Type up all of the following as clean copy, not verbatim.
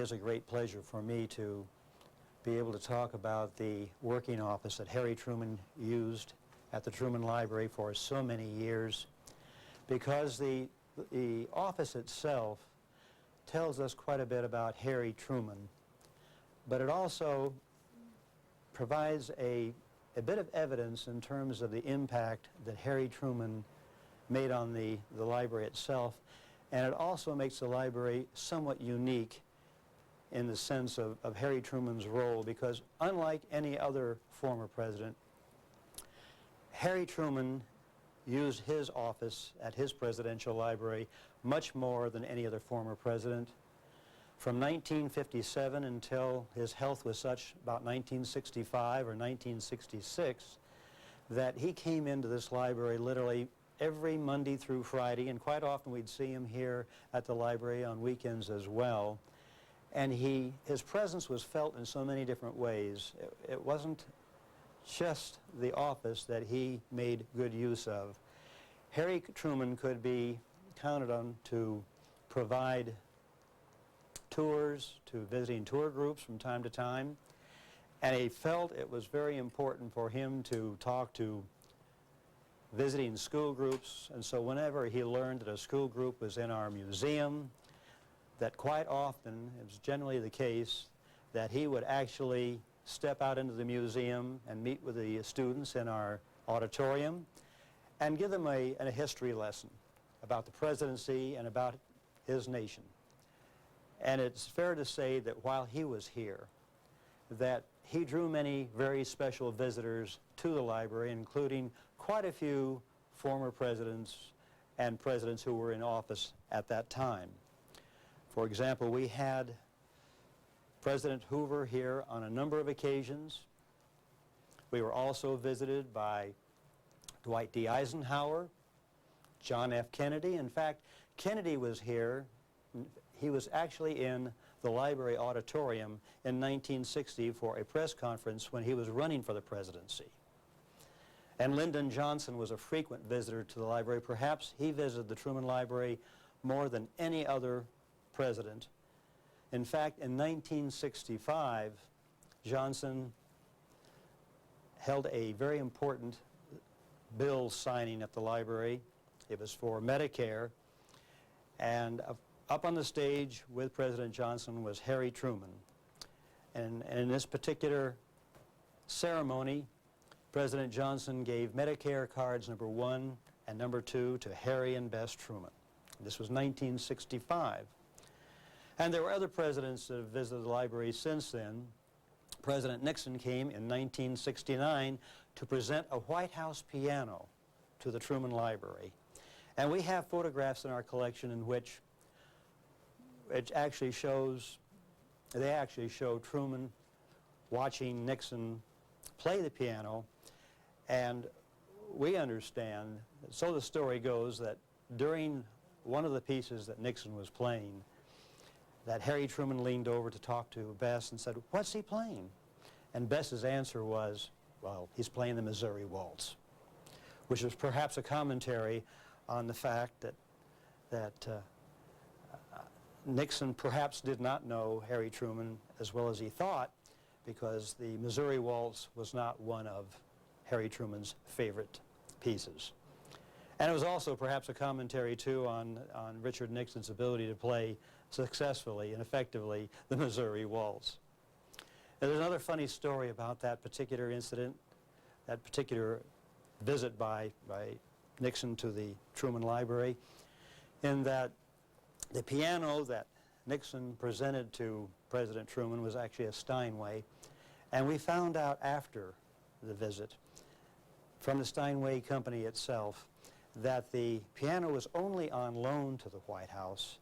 is a great pleasure for me to be able to talk about the working office that Harry Truman used at the Truman Library for so many years, because the office itself tells us quite a bit about Harry Truman, but it also provides a bit of evidence in terms of the impact that Harry Truman made on the library itself, and it also makes the library somewhat unique in the sense of Harry Truman's role, because unlike any other former president, Harry Truman used his office at his presidential library much more than any other former president. From 1957 until his health was such, about 1965 or 1966, that he came into this library literally every Monday through Friday, and quite often we'd see him here at the library on weekends as well. And his presence was felt in so many different ways. It wasn't just the office that he made good use of. Harry Truman could be counted on to provide tours to visiting tour groups from time to time, and he felt it was very important for him to talk to visiting school groups, and so whenever he learned that a school group was in our museum, that quite often, it was generally the case, that he would actually step out into the museum and meet with the students in our auditorium and give them a history lesson about the presidency and about his nation. And it's fair to say that while he was here, that he drew many very special visitors to the library, including quite a few former presidents and presidents who were in office at that time. For example, we had President Hoover here on a number of occasions. We were also visited by Dwight D. Eisenhower, John F. Kennedy. In fact, Kennedy was here. He was actually in the library auditorium in 1960 for a press conference when he was running for the presidency. And Lyndon Johnson was a frequent visitor to the library. Perhaps he visited the Truman Library more than any other president. In fact, in 1965, Johnson held a very important bill signing at the library. It was for Medicare, and up on the stage with President Johnson was Harry Truman. And in this particular ceremony, President Johnson gave Medicare cards number 1 and number 2 to Harry and Bess Truman. This was 1965. And there were other presidents that have visited the library since then. President Nixon came in 1969 to present a White House piano to the Truman Library. And we have photographs in our collection in which it actually shows, they actually show Truman watching Nixon play the piano. And we understand, so the story goes, that during one of the pieces that Nixon was playing, that Harry Truman leaned over to talk to Bess and said, "What's he playing?" And Bess's answer was, "Well, he's playing the Missouri Waltz," which was perhaps a commentary on the fact that Nixon perhaps did not know Harry Truman as well as he thought, because the Missouri Waltz was not one of Harry Truman's favorite pieces. And it was also perhaps a commentary, too, on Richard Nixon's ability to play successfully and effectively the Missouri Waltz. And there's another funny story about that particular incident, that particular visit by Nixon to the Truman Library, in that the piano that Nixon presented to President Truman was actually a Steinway, and we found out after the visit from the Steinway Company itself that the piano was only on loan to the White House,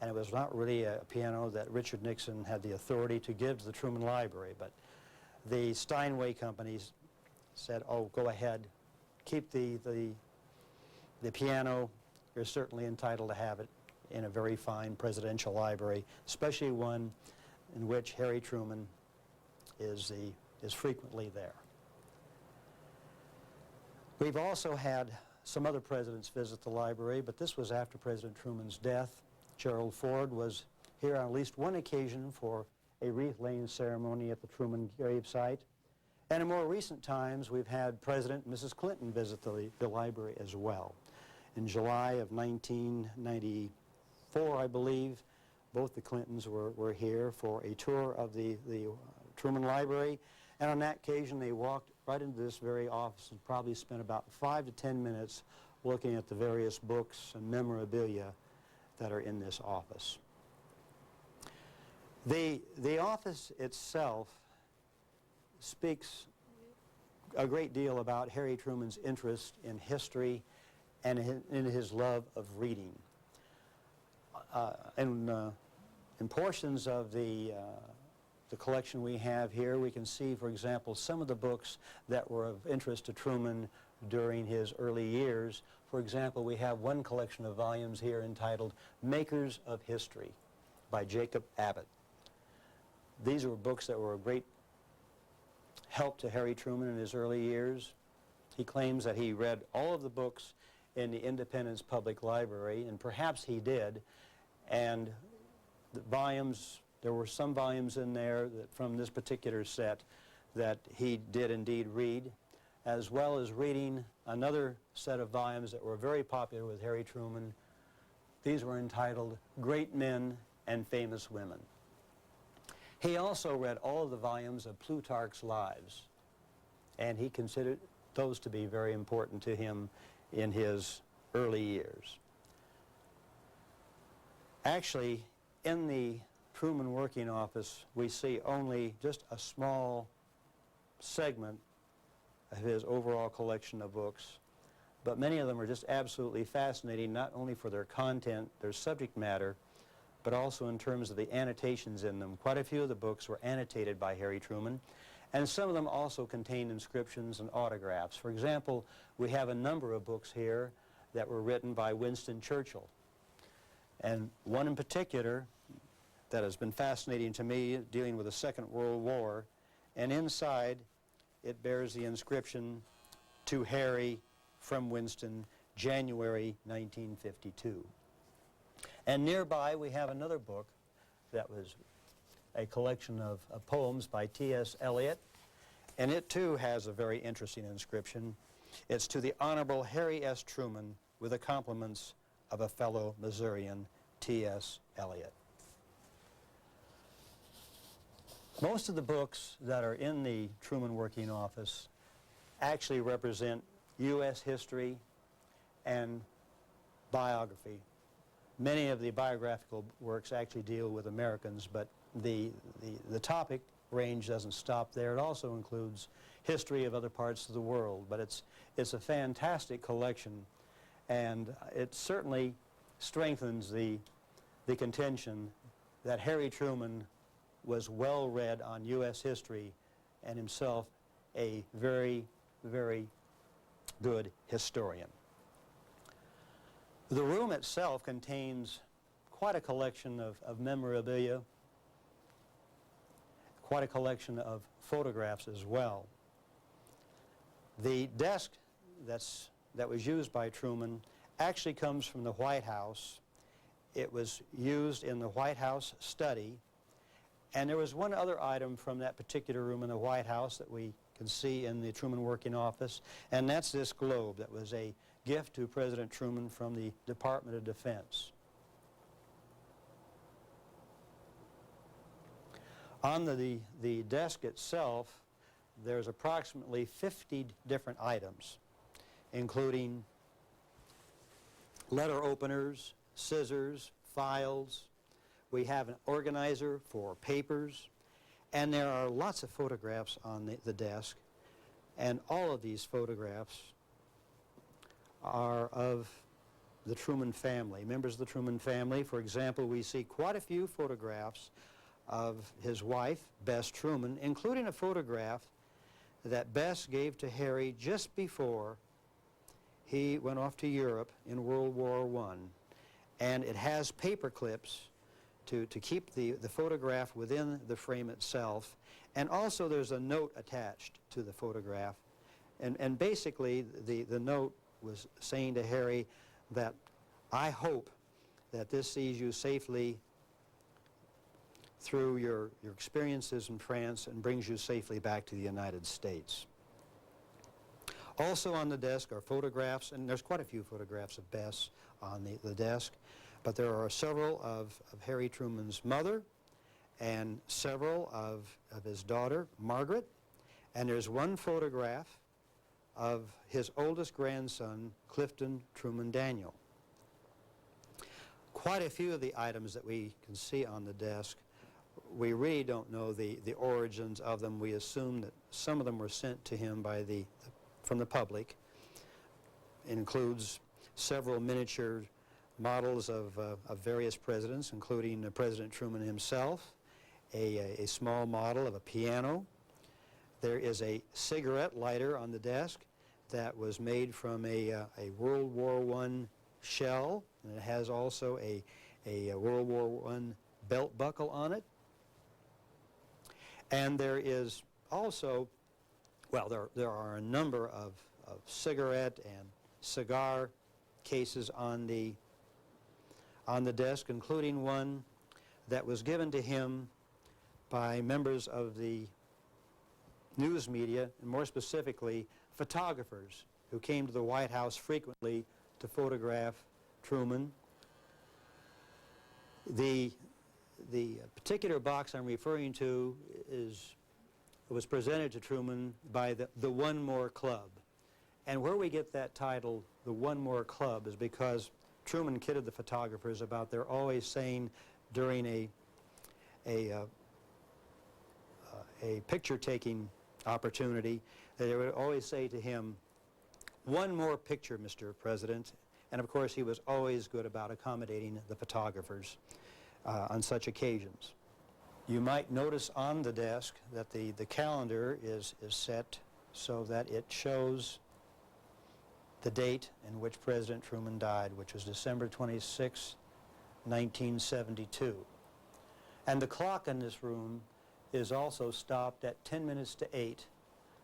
and it was not really a piano that Richard Nixon had the authority to give to the Truman Library, but the Steinway companies said, "Oh, go ahead, keep the piano. You're certainly entitled to have it in a very fine presidential library, especially one in which Harry Truman is frequently there." We've also had some other presidents visit the library, but this was after President Truman's death. Gerald Ford was here on at least one occasion for a wreath-laying ceremony at the Truman gravesite. And in more recent times, we've had President and Mrs. Clinton visit the library as well. In July of 1994, I believe, both the Clintons were here for a tour of the Truman Library, and on that occasion they walked right into this very office and probably spent about 5 to 10 minutes looking at the various books and memorabilia that are in this office. The office itself speaks a great deal about Harry Truman's interest in history and in his love of reading. In portions of the collection we have here, we can see, for example, some of the books that were of interest to Truman during his early years. For example, we have one collection of volumes here entitled Makers of History by Jacob Abbott. These were books that were a great help to Harry Truman in his early years. He claims that he read all of the books in the Independence Public Library, and perhaps he did, and the volumes, there were some volumes in there that from this particular set that he did indeed read, as well as reading another set of volumes that were very popular with Harry Truman. These were entitled Great Men and Famous Women. He also read all of the volumes of Plutarch's Lives, and he considered those to be very important to him in his early years. Actually, in the Truman working office, we see only just a small segment of his overall collection of books, but many of them are just absolutely fascinating, not only for their content, their subject matter, but also in terms of the annotations in them. Quite a few of the books were annotated by Harry Truman, and some of them also contain inscriptions and autographs. For example, we have a number of books here that were written by Winston Churchill, and one in particular that has been fascinating to me, dealing with the Second World War, and inside it bears the inscription, "To Harry from Winston, January 1952. And nearby we have another book that was a collection of poems by T.S. Eliot, and it too has a very interesting inscription. It's to the Honorable Harry S. Truman with the compliments of a fellow Missourian, T.S. Eliot. Most of the books that are in the Truman Working Office actually represent U.S. history and biography. Many of the biographical works actually deal with Americans, but the topic range doesn't stop there. It also includes history of other parts of the world, but it's a fantastic collection, and it certainly strengthens the contention that Harry Truman was well read on U.S. history and himself a very, very good historian. The room itself contains quite a collection of memorabilia, quite a collection of photographs as well. The desk that was used by Truman actually comes from the White House. It was used in the White House study, and there was one other item from that particular room in the White House that we can see in the Truman Working Office, and that's this globe that was a gift to President Truman from the Department of Defense. On the desk itself, there's approximately 50 different items, including letter openers, scissors, files. We have an organizer for papers, and there are lots of photographs on the desk, and all of these photographs are of the Truman family, members of the Truman family. For example, we see quite a few photographs of his wife, Bess Truman, including a photograph that Bess gave to Harry just before he went off to Europe in World War I. And it has paper clips to keep the photograph within the frame itself. And also there's a note attached to the photograph. And basically the note was saying to Harry that, "I hope that this sees you safely through your experiences in France and brings you safely back to the United States. Also on the desk are photographs, and there's quite a few photographs of Bess on the desk, but there are several of Harry Truman's mother and several of his daughter, Margaret, and there's one photograph of his oldest grandson, Clifton Truman Daniel. Quite a few of the items that we can see on the desk, we really don't know the origins of them. We assume that some of them were sent to him by from the public. It includes several miniature models of various presidents, including President Truman himself, a small model of a piano. There is a cigarette lighter on the desk that was made from a World War I shell, and it has also a World War I belt buckle on it. And there is also, well, there are a number of cigarette and cigar cases on the desk, including one that was given to him by members of the news media, and more specifically, photographers who came to the White House frequently to photograph Truman. The particular box I'm referring to was presented to Truman by the One More Club. And where we get that title, the One More Club, is because Truman kidded the photographers about their always saying during a picture-taking opportunity, that they would always say to him, "One more picture, Mr. President." And of course, he was always good about accommodating the photographers on such occasions. You might notice on the desk that the calendar is set so that it shows the date in which President Truman died, which was December 26, 1972. And the clock in this room is also stopped at 10 minutes to 8.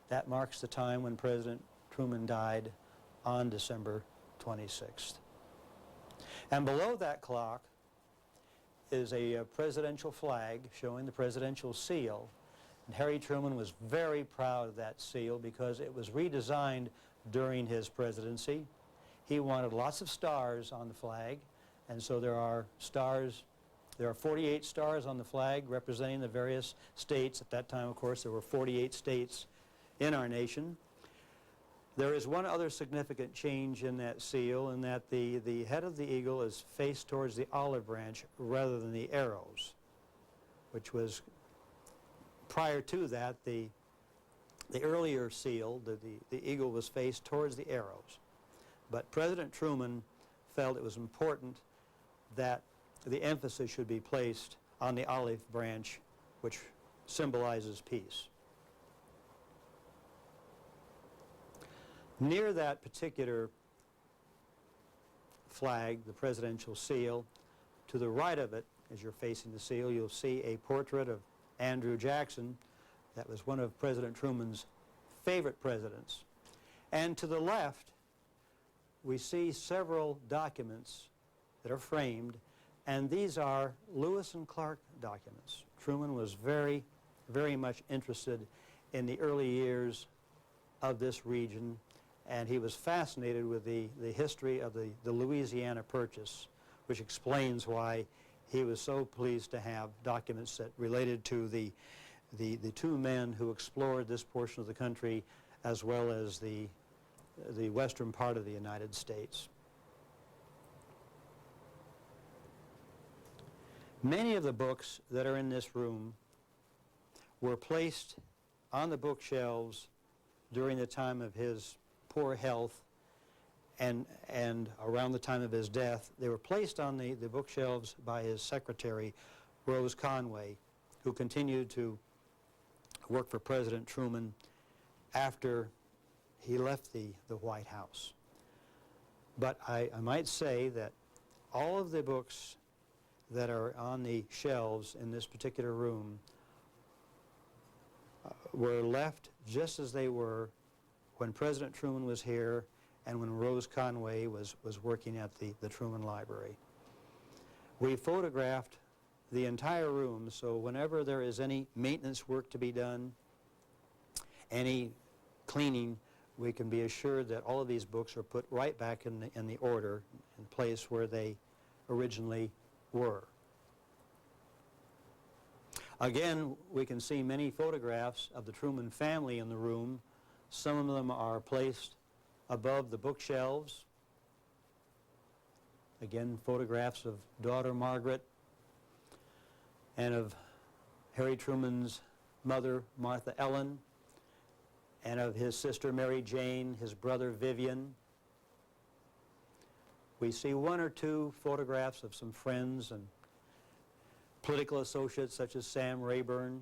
That marks the time when President Truman died on December 26th. And below that clock is a presidential flag showing the presidential seal. And Harry Truman was very proud of that seal because it was redesigned during his presidency. He wanted lots of stars on the flag, and so there are stars. There are 48 stars on the flag representing the various states. At that time, of course, there were 48 states in our nation. There is one other significant change in that seal, in that the head of the eagle is faced towards the olive branch rather than the arrows, which was, prior to that, the earlier seal, the eagle was faced towards the arrows. But President Truman felt it was important that the emphasis should be placed on the olive branch, which symbolizes peace. Near that particular flag, the presidential seal, to the right of it, as you're facing the seal, you'll see a portrait of Andrew Jackson. That was one of President Truman's favorite presidents. And to the left, we see several documents that are framed, and these are Lewis and Clark documents. Truman was very, very much interested in the early years of this region, and he was fascinated with the history of the Louisiana Purchase, which explains why he was so pleased to have documents that related to the two men who explored this portion of the country, as well as the western part of the United States. Many of the books that are in this room were placed on the bookshelves during the time of his poor health and around the time of his death. They were placed on the bookshelves by his secretary, Rose Conway, who continued to work for President Truman after he left the White House. But I might say that all of the books that are on the shelves in this particular room were left just as they were when President Truman was here and when Rose Conway was working at the Truman Library. We photographed the entire room, so whenever there is any maintenance work to be done, any cleaning, we can be assured that all of these books are put right back in the order, in place where they originally were. Again, we can see many photographs of the Truman family in the room. Some of them are placed above the bookshelves. Again, photographs of daughter Margaret and of Harry Truman's mother, Martha Ellen, and of his sister Mary Jane, his brother Vivian. We see one or two photographs of some friends and political associates such as Sam Rayburn.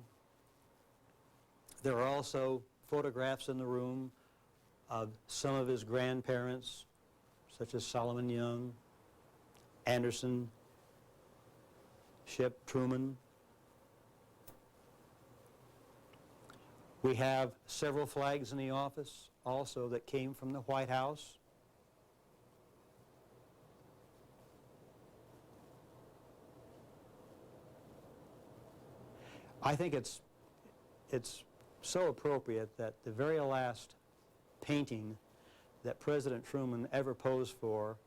There are also photographs in the room of some of his grandparents, such as Solomon Young, Anderson, Ship, Truman. We have several flags in the office also that came from the White House. I think it's so appropriate that the very last painting that President Truman ever posed for,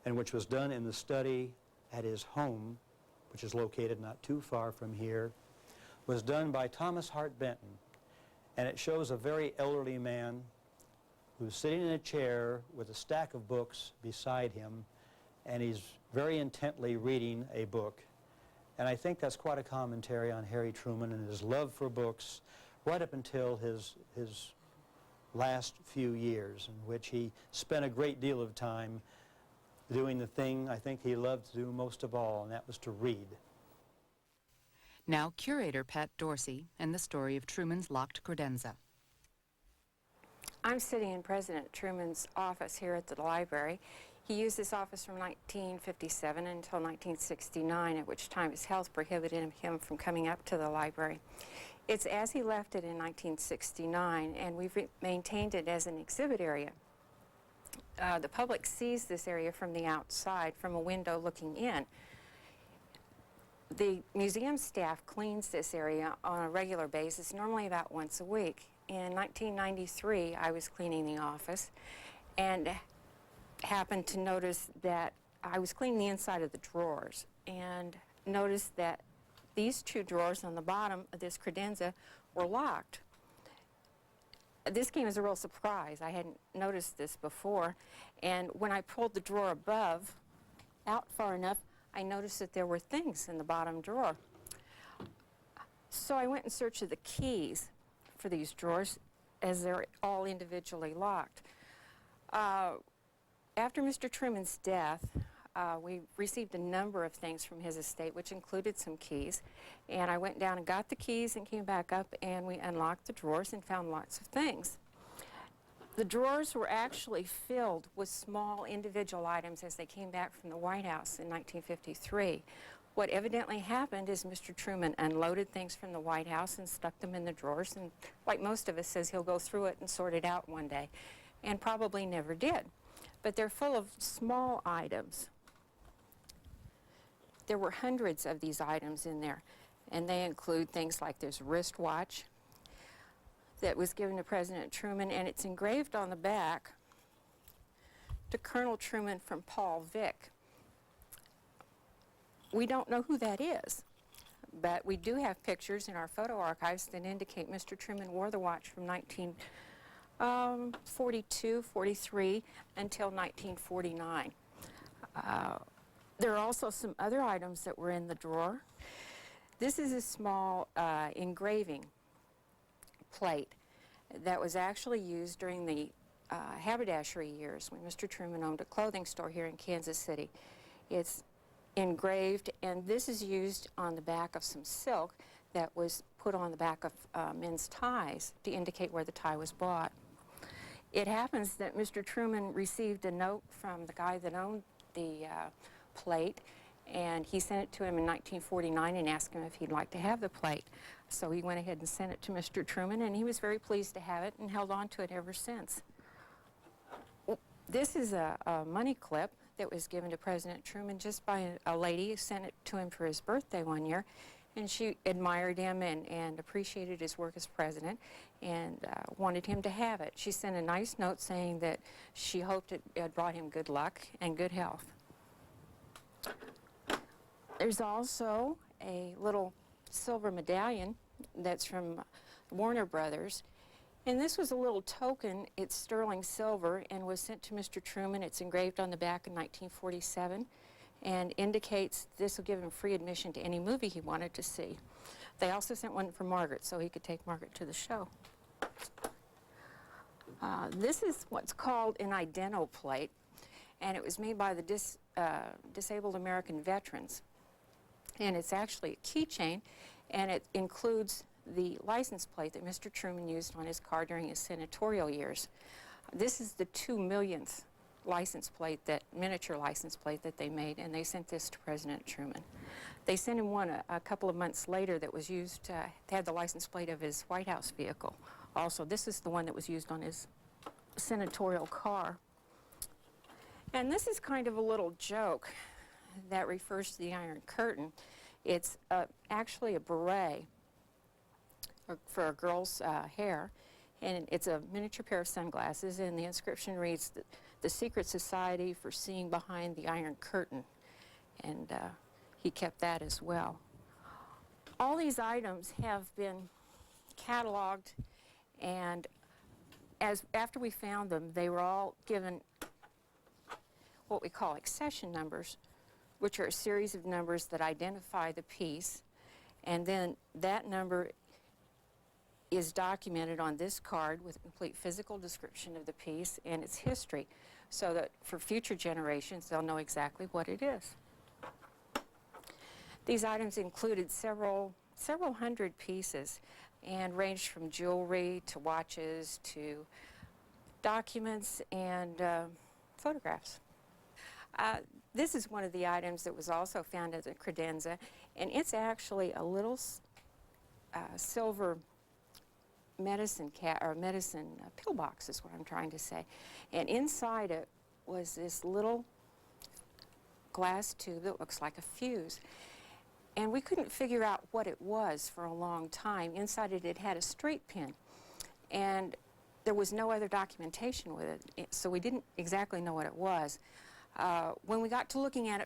and which was done in the study at his home, which is located not too far from here, was done by Thomas Hart Benton. And it shows a very elderly man who's sitting in a chair with a stack of books beside him, and he's very intently reading a book. And I think that's quite a commentary on Harry Truman and his love for books right up until his last few years, in which he spent a great deal of time doing the thing I think he loved to do most of all, and that was to read. Now curator Pat Dorsey and the story of Truman's locked credenza. I'm sitting in President Truman's office here at the library. He used this office from 1957 until 1969, at which time his health prohibited him from coming up to the library. It's as he left it in 1969, and we've maintained it as an exhibit area. The public sees this area from the outside, from a window looking in. The museum staff cleans this area on a regular basis, normally about once a week. In 1993, I was cleaning the office and happened to notice that I was cleaning the inside of the drawers and noticed that these two drawers on the bottom of this credenza were locked. This came as a real surprise. I hadn't noticed this before, and when I pulled the drawer above out far enough, I noticed that there were things in the bottom drawer. So I went in search of the keys for these drawers, as they're all individually locked. After Mr. Truman's death, we received a number of things from his estate, which included some keys. And I went down and got the keys and came back up, and we unlocked the drawers and found lots of things. The drawers were actually filled with small individual items as they came back from the White House in 1953. What evidently happened is Mr. Truman unloaded things from the White House and stuck them in the drawers, and like most of us, says he'll go through it and sort it out one day, and probably never did. But they're full of small items. There were hundreds of these items in there, and they include things like this wristwatch that was given to President Truman, and it's engraved on the back to Colonel Truman from Paul Vick. We don't know who that is, but we do have pictures in our photo archives that indicate Mr. Truman wore the watch from 1942, 43 until 1949. There are also some other items that were in the drawer. This is a small engraving plate that was actually used during the haberdashery years when Mr. Truman owned a clothing store here in Kansas City. It's engraved, and this is used on the back of some silk that was put on the back of men's ties to indicate where the tie was bought. It happens that Mr. Truman received a note from the guy that owned the plate, and he sent it to him in 1949 and asked him if he'd like to have the plate. So he went ahead and sent it to Mr. Truman, and he was very pleased to have it and held on to it ever since. This is a money clip that was given to President Truman just by a lady who sent it to him for his birthday one year. And she admired him and appreciated his work as president and wanted him to have it. She sent a nice note saying that she hoped it had brought him good luck and good health. There's also a little silver medallion that's from Warner Brothers. And this was a little token. It's sterling silver and was sent to Mr. Truman. It's engraved on the back in 1947 and indicates this will give him free admission to any movie he wanted to see. They also sent one for Margaret so he could take Margaret to the show. This is what's called an idento plate, and it was made by the Disabled American Veterans. And it's actually a keychain, and it includes the license plate that Mr. Truman used on his car during his senatorial years. This is the 2 millionth license plate, that miniature license plate that they made, and they sent this to President Truman. They sent him one a couple of months later that was used, had the license plate of his White House vehicle. Also, this is the one that was used on his senatorial car. And this is kind of a little joke that refers to the Iron Curtain. It's actually a beret for a girl's hair, and it's a miniature pair of sunglasses, and the inscription reads, "The Secret Society for Seeing Behind the Iron Curtain," and he kept that as well. All these items have been cataloged, and after we found them, they were all given what we call accession numbers, which are a series of numbers that identify the piece, and then that number is documented on this card with a complete physical description of the piece and its history, so that for future generations they'll know exactly what it is. These items included several hundred pieces and ranged from jewelry to watches to documents and photographs. This is one of the items that was also found at the credenza, and it's actually a little silver medicine pillbox is what I'm trying to say. And inside it was this little glass tube that looks like a fuse. And we couldn't figure out what it was for a long time. Inside it had a straight pin. And there was no other documentation with it, so we didn't exactly know what it was. When we got to looking at it